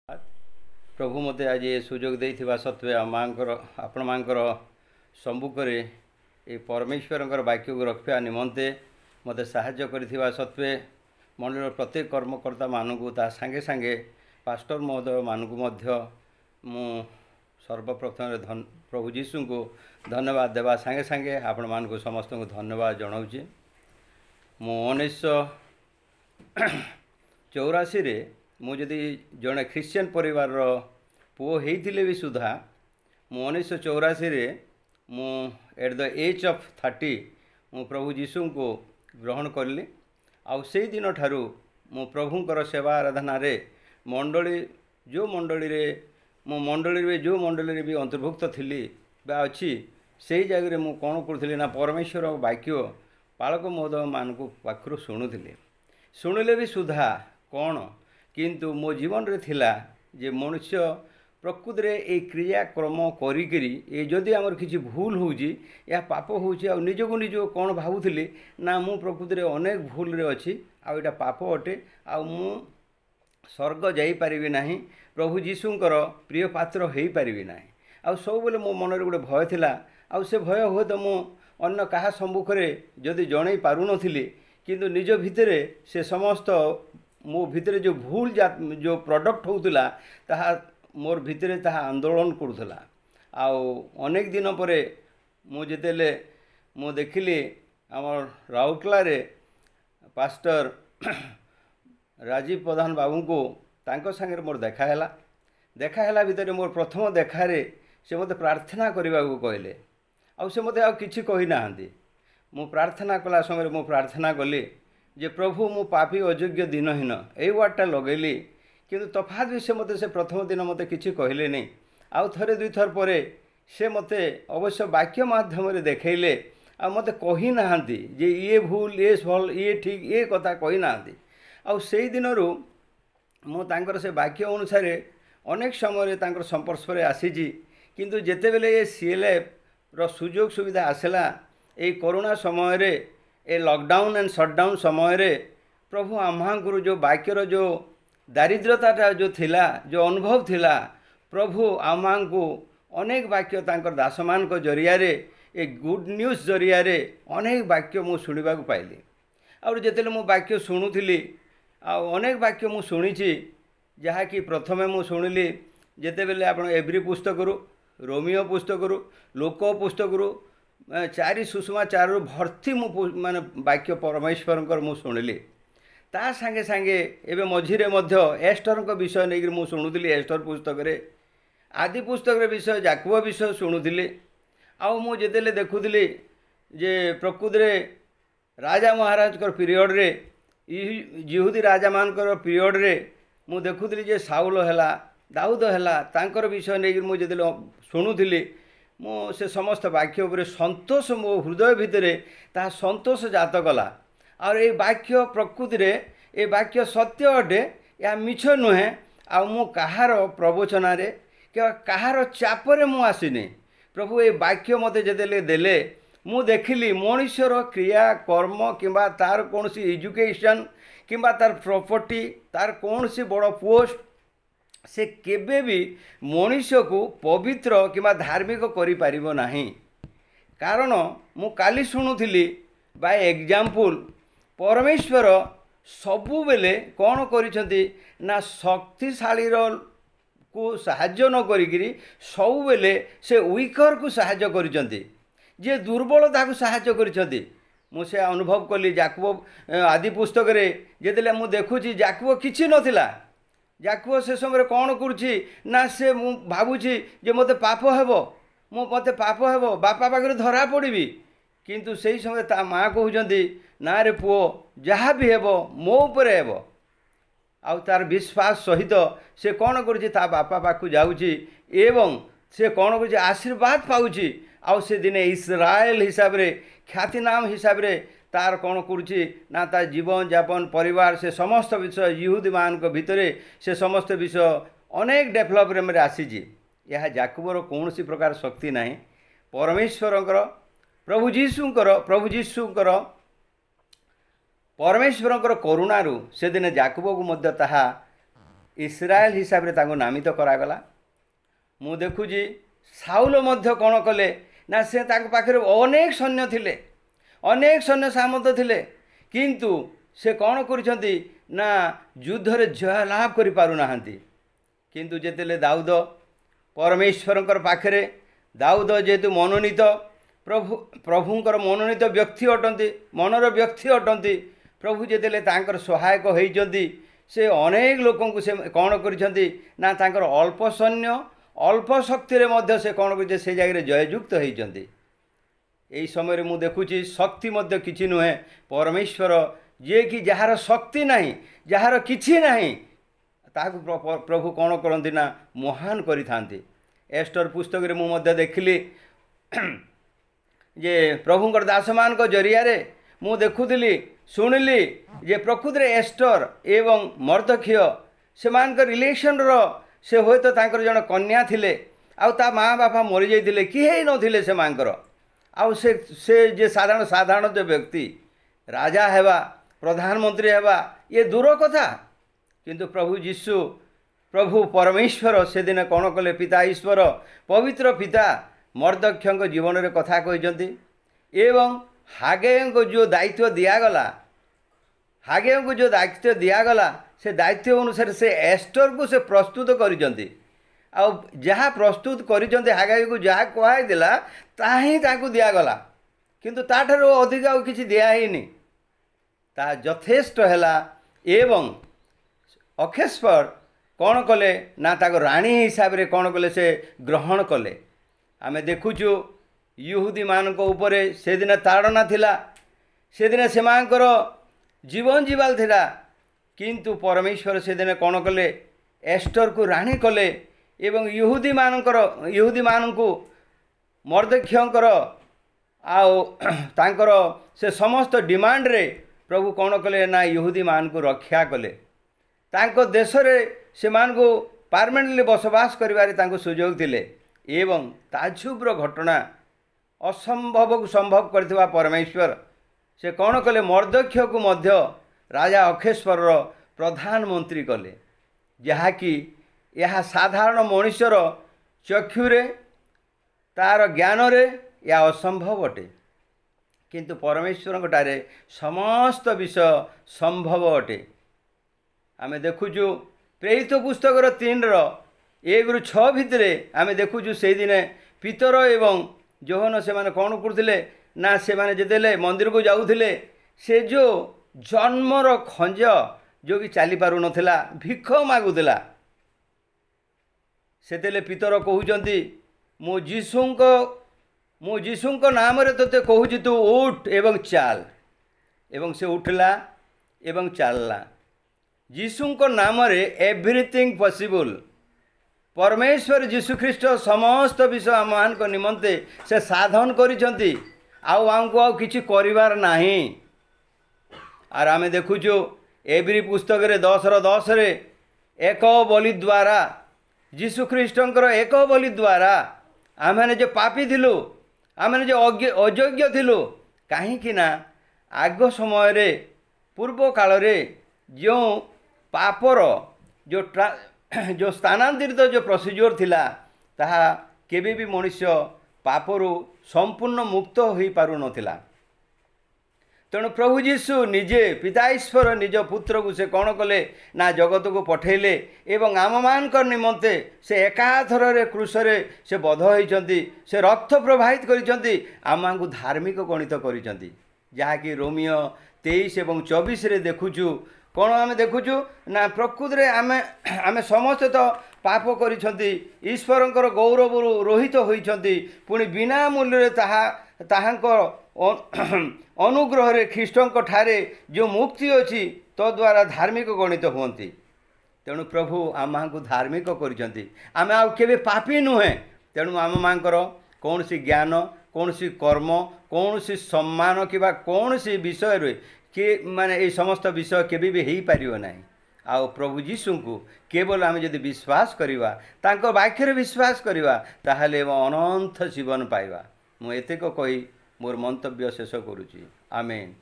प्रभु मते आज ये सुजोग देइथिबा सत्वे आपण मांकर सम्मुखें ये परमेश्वर वाक्य को रखा निमंते मते साहाय्य करिथिबा सत्वे मंडल प्रत्येक कर्मकर्ता मानू ता सांगे सांगे पास्टर महोदय मानू मु सर्वप्रथम प्रभु जीशु को धन्यवाद देवा सांगे सांगे आपण मानू समस्त को धन्यवाद जनाऊँगी। मु 1984 मुझे जड़े ख्रीस्टियन परिवार पुओ होते भी सुधा मु 1984 मु एट द एज ऑफ 30 मु प्रभु जीशु को ग्रहण कली। आउ से दिन ठारू मु प्रभुंकर सेवा आराधना रे मंडली जो मंडली रे मो मंडली रे जो मंडली रे भी अंतर्भुक्त थी बा अच्छी से जगह मु कौन करूँ ना परमेश्वर वाक्य पालक महोदय मान पाखु शुणिले भी सुधा कौन किंतु मो जीवन रे थिला जे मनुष्य प्रकृति रे ए क्रियाक्रम करी ए जदि आमर किसी भूल होउची या पाप होउची आ निज को निज कौन भावुली ना मु प्रकृति रे अनेक भूल रे अच्छी आ एटा पाप अटे आ मु स्वर्ग जाई पारिबी नाही प्रभु जीशुंकर प्रिय पात्र होई पारिबी नाही आ सब बेले मो मन रे गोटे भय थिला आ से भय हो तो मु अन्य कहा सम्मुखरे जदि जणै पारु नथिली किंतु निज भितरे से समस्त मो भितरे जो भूल जो प्रोडक्ट होउतला ताहा मोर भितरे ताहा आंदोलन करूला। आउ अनेक दिन परे मु जेतेले मु देखिली आमर राउरकेला रे पास्टर राजीव प्रधान बाबू को तांको संगे मोर देखाला भितर मोर प्रथम देखारे से मते प्रार्थना करने को कहले आउ से मते आ किछि कहि नाहंती। मु प्रार्थना कला समय मु प्रार्थना कली जे प्रभु मु पापी अयोग्य दिनहीन यही वार्डटा लगेली किंतु तफात भी से मते से प्रथम दिन मते किछि कहले नहीं। आउ थरे दुई थर परे से मते अवश्य वाक्य माध्यम रे देखैले आ मते कहि नाहंती जे ये भूल ये भल ये ठीक ये कथा कहि नाहंती। आउ सेई दिनरु मु तांकर से वाक्य अनुसार अनेक समय रे तांकर संपर्श रे आसीजी किंतु जेते बेले ये सीएलएफ रो सुजोग सुविधा आसला ए कोरोना समय रे ए लॉकडाउन एंड शटडाउन समय रे प्रभु आम्हांकुर जो वाक्यर जो दारिद्रता जो थिला जो अनुभव थिला प्रभु आम्हांकु अनेक वाक्य तांकर दासमान को जरिया रे ए गुड न्यूज जरिया रे अनेक वाक्य मु सुनिबा को पाइली। और जेतेले मु वाक्य शुणुथिली आ अनेक वाक्य मु शुणिछि जहा कि प्रथमे मु शुणिली जेते बेले आपण एवरी पुस्तक रोमियो पुस्तक लोक पुस्तक चारि सुषमाचार भर्ती मु माने वाक्य परमेश्वर मु शुणिली। ता संगे संगे एबे मझिरे मध्य एस्टर विषय नहीं मु शुणुली एस्टर पुस्तक रे आदि पुस्तक रे विषय जाकब विषय शुणुली। आउ मु जेतेले देखुली जे प्रकृति रे राजा महाराज पीरियड रे यहूदी राजा मानकर पीरियड रे मु देखुली जे साउल हैला दाऊद हैला तांकर विषय नहीं मु जेतेले शुणुली मो से समस्त वाक्य उपरे संतोष मो हृदय भितरे ता संतोष जात गला। और ये वाक्य प्रकृति रे ए वाक्य सत्य अटे या मिछ नुहे आ मु कहार प्रवचन रे कहार चापरे मु आसीनी प्रभु ये वाक्य मते जेदेले देले मु देखिली मनुष्यर क्रिया कर्म किंबा तार कौन सी एजुकेशन किंबा तार प्रॉपर्टी तार कौन सी बड़ पोस्ट से केबे भी मनुष्य को पवित्र किंबा धार्मिक करि पारिबो नाही। कारण मु काली शुणुथिली बाय एग्जाम्पल परमेश्वर सबु बेले कौन करिसंती ना शक्तिशाली को साहाय्य न करिगिरी सबु बेले से वीकर को साहाय्य करिसंती जे दुर्बलता को साहाय्य करिसंती। मु से अनुभव कली जाकब आदि पुस्तक रे जेतेले मु देखुची जाकब किछि नथिला जाकब से समय कौन करुच्ची ना से मु भावुची जे मते पाप हेबो मते पाप हेबो बापा पाखरे धरा पड़बी किंतु सही समय ता माँ कहउचंती ना रे पुओ जहाँ भी हेबो मो उपरे हेबो। आउ तार विश्वास सहित से कौन करुच्ची ता बापा पाखु जाउची एवं से कौन करुच्ची आशीर्वाद पाउची। आउ से दिने इस्राएल हिसाब रे ख्याति नाम हिसाब रे तार कौन करुच्ची ना ता जीवन यापन परिवार से समस्त विषय यहूदी मान को भितरे से समस्त विषय अनेक डेभलप रे आसीजी। यह जाकबर कौन सी प्रकार शक्ति नाही परमेश्वरंकर प्रभु जीशुंकर परमेश्वरंकर करुणारू से दिन जाकब को मध्य ताहा इस्राएल हिसाब से नामित करागला। मु देखुची साउल मध्य कौन कले ना से पाखे अनेक सैन्य थिले, अनेक सैन्य सामंत थिले, किंतु से कौन करिसेंती ना युद्ध रे जय लाभ करि पारु नाहंती। किंतु जेतेले दाऊद परमेश्वरंकर पाखरे, दाऊद जेतु मनोनीत प्रभुंकर मनोनीत व्यक्ति अटंती, मनर व्यक्ति अटंती, प्रभु जेतेले तांकर सहायक होइचंती, से अनेक लोकों को से कौन करिसेंती ना तांकर अल्प सैन्य अल्प शक्ति रे मध्य से कौन कर से जगह जययुक्त होइचंती। एई समय मु देखुची शक्ति मध्य किछि नुहे, परमेश्वर जे कि जहार शक्ति नहीं, जहार किछि नहीं, ताकू प्रभु कौन करती ना महान करि थांती। एस्टर पुस्तक रे मु मध्य देखिली जे प्रभुंकर दासमान को जरिया रे मु देखुली शुणिली जे प्रकृत रे एस्टर एवं मर्दखिय सेमान रिलेशन रो से हुए तो तांकर जन कन्या थिले, आउ ता माँ बापा मरी जाइथिले, किहे नथिले से मांकर, आउ से जे साधारण जो व्यक्ति राजा हेबा, प्रधानमंत्री हेबा, ये दूर कथा। किंतु प्रभु जीशु, प्रभु परमेश्वर से दिन कौन कले, पिता ईश्वर पवित्र पिता मर्दख्य जीवन रे कथा कहते, एवं हागे को जो दायित्व दिगला, हागे को जो दायित्व दिगला से दायित्व अनुसार से एस्टर को से प्रस्तुत करिसेंती। आ जहाँ प्रस्तुत करिसेंती हागे को जहाँ कहाई देला ता ही ताकू दिगला, किंतु ताठारो अधिक आउ किछि दिया हिनी, ता यथेष्ट हैला। एवं अखेस्पर कौन कले ना ताको राणी हिसाब रे कौन कले से ग्रहण कले। आमे देखुचु यहूदी मान उपरे से दिन ताड़ना थिला, से दिन से जीवन जीवाल थिला, किंतु परमेश्वर से दिन कौन कले एस्टर को राणी कले एवं यहूदी मानू मर्दख्यंकर आउ तांकर से समस्त डिमांड रे प्रभु कौन कले ना यहूदी मान को रक्षा कले, तांको देश रे से मान को परमानेंटली बसवास करिवारे तांको सुयोग थिले। एवं ताजुब्र घटना असंभव को संभव करथिबा परमेश्वर से कौन कले मर्दख्य को मध्य राजा अखेस्वर प्रधानमंत्री कले, जहाँकि यह साधारण मनुष्यर चक्षुरे तार ज्ञान रे या असंभव अटे, किंतु परमेश्वर ठारे समस्त विषय संभव अटे। आमे देखुचु प्रेरित पुस्तक 3:1-6 भितरे आमे देखुचु से दिने पितर एवं जोहन से माने कौन करथिले ना से माने जेतेले मंदिर को जाउथिले, से जो जन्मर खंज जो कि चली पारु नथिला, भिख मागुथिला, सेतेले पितर कहउचंती मु जीशुंको नाम रे तोते कहूची तू उठ एवं चाल, एवं से उठला एवं चलला। जीशुंको नाम रे एवरीथिंग पॉसिबल। परमेश्वर जीशु ख्रीष्ट समस्त विषय आमान को निमंते से साधन करिसंती, आउ आमको आउ किछि करिवार नाही। आर आमे देखुचु एवरी पुस्तक रे 10:10 रे एक बलि द्वारा जीशु ख्रीष्टंकर एक बलि द्वारा आमे जो पापी थिलु, आमे जो अयोग्य थिलु, कहीं ना आग समय रे पूर्व काल रे जो पापर जो स्थानांतरित जो प्रोसीजर थिला, ताहा केबे भी मनुष्य पापरु संपूर्ण मुक्त हो पारु नथिला। तेणु प्रभु जीशु निजे पिता ईश्वर निज पुत्र को से कौन कले ना जगत को पठेले एवं आम मान निमंते से एकाथर रे क्रूस रे से बध होइचंती, से रक्त प्रवाहित करिसंती, आम को धार्मिक गणित करिसंती, जहाँकि रोमियो 23 एवं 24 रे देखुचु कौन आम देखुचु ना प्रकृत रे आमे समस्त तो पाप करिसंती, ईश्वरंकर गौरव रोहित होइचंती, पुणी बिना मूल्य ताहांकर अनुग्रह रे ख्रीष्टंक ठारे जो मुक्ति अछि तो द्वारा धार्मिक गणित होती। तेणु प्रभु आम को धार्मिक करिसंती, आमे आ केबे पापी नुहे। तेणु आम मांकर कौन सी ज्ञान, कौन सी कर्म, कौन सी सम्मान कि कौन सी विषय रे कि माने ये समस्त विषय केबे भी हो पारिबो नाही। आउ प्रभु जीशु को केवल आम जदि विश्वास करिवा, तांको वाक्य रे विश्वास करिवा, ताहाले अनंत जीवन पाइबा। मु एतेक कही मोर मंतव्य शेष करुची। आमेन।